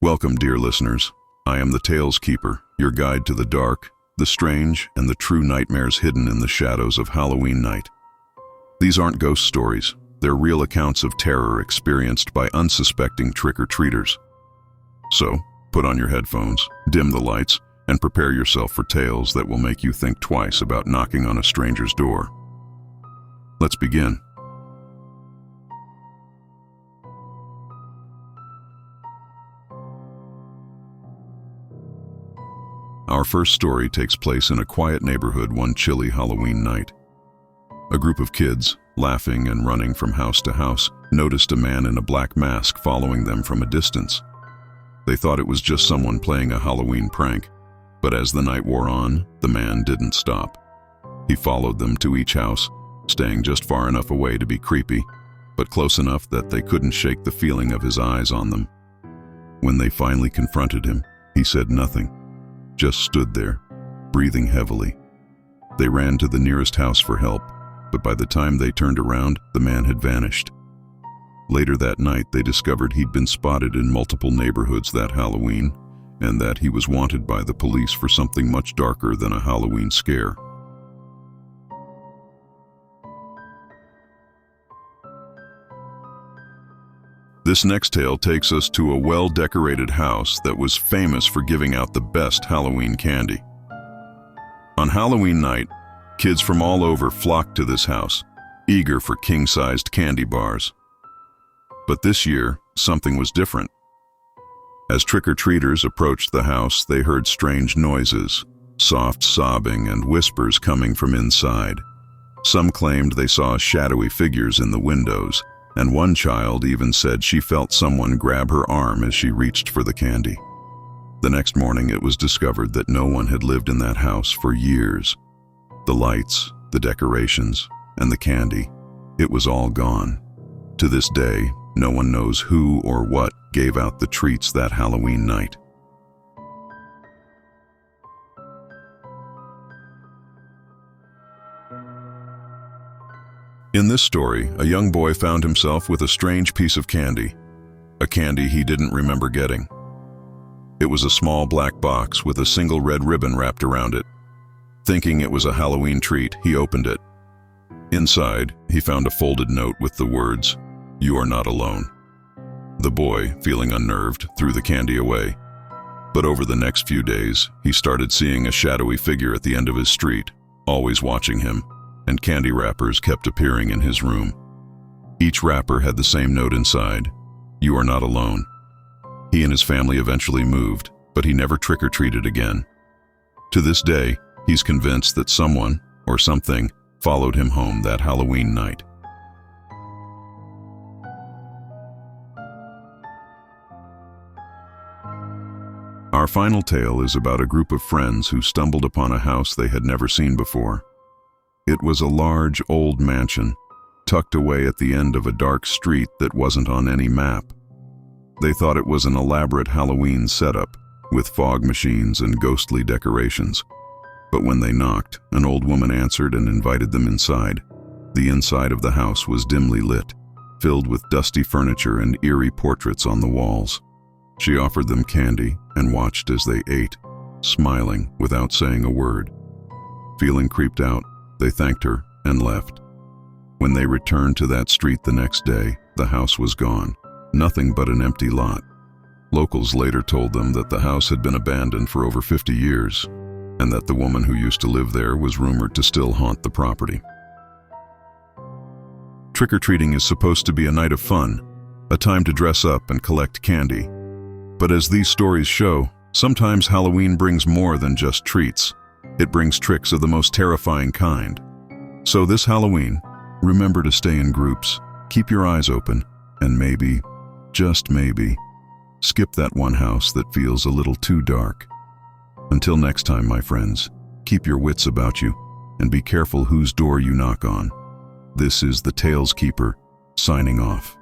Welcome, dear listeners. I am the Tales Keeper, your guide to the dark, the strange, and the true nightmares hidden in the shadows of Halloween night. These aren't ghost stories. They're real accounts of terror experienced by unsuspecting trick-or-treaters. So, put on your headphones, dim the lights, and prepare yourself for tales that will make you think twice about knocking on a stranger's door. Let's begin. Our first story takes place in a quiet neighborhood one chilly Halloween night. A group of kids, laughing and running from house to house, noticed a man in a black mask following them from a distance. They thought it was just someone playing a Halloween prank, but as the night wore on, the man didn't stop. He followed them to each house, staying just far enough away to be creepy, but close enough that they couldn't shake the feeling of his eyes on them. When they finally confronted him, he said nothing, just stood there, breathing heavily. They ran to the nearest house for help, but by the time they turned around, the man had vanished. Later that night, they discovered he'd been spotted in multiple neighborhoods that Halloween, and that he was wanted by the police for something much darker than a Halloween scare. This next tale takes us to a well-decorated house that was famous for giving out the best Halloween candy. On Halloween night, kids from all over flocked to this house, eager for king-sized candy bars. But this year, something was different. As trick-or-treaters approached the house, they heard strange noises, soft sobbing and whispers coming from inside. Some claimed they saw shadowy figures in the windows, and one child even said she felt someone grab her arm as she reached for the candy. The next morning, it was discovered that no one had lived in that house for years. The lights, the decorations, and the candy, it was all gone. To this day, no one knows who or what gave out the treats that Halloween night. In this story, a young boy found himself with a strange piece of candy, a candy he didn't remember getting. It was a small black box with a single red ribbon wrapped around it. Thinking it was a Halloween treat, he opened it. Inside, he found a folded note with the words, "You are not alone." The boy, feeling unnerved, threw the candy away. But over the next few days, he started seeing a shadowy figure at the end of his street, always watching him, and candy wrappers kept appearing in his room. Each wrapper had the same note inside, "You are not alone." He and his family eventually moved, but he never trick-or-treated again. To this day, he's convinced that someone, or something, followed him home that Halloween night. Our final tale is about a group of friends who stumbled upon a house they had never seen before. It was a large, old mansion, tucked away at the end of a dark street that wasn't on any map. They thought it was an elaborate Halloween setup, with fog machines and ghostly decorations. But when they knocked, an old woman answered and invited them inside. The inside of the house was dimly lit, filled with dusty furniture and eerie portraits on the walls. She offered them candy and watched as they ate, smiling without saying a word. Feeling creeped out, they thanked her and left. When they returned to that street the next day, the house was gone, nothing but an empty lot. Locals later told them that the house had been abandoned for over 50 years, and that the woman who used to live there was rumored to still haunt the property. Trick-or-treating is supposed to be a night of fun, a time to dress up and collect candy. But as these stories show, sometimes Halloween brings more than just treats. It brings tricks of the most terrifying kind. So this Halloween, remember to stay in groups, keep your eyes open, and maybe, just maybe, skip that one house that feels a little too dark. Until next time, my friends, keep your wits about you, and be careful whose door you knock on. This is the Tales Keeper, signing off.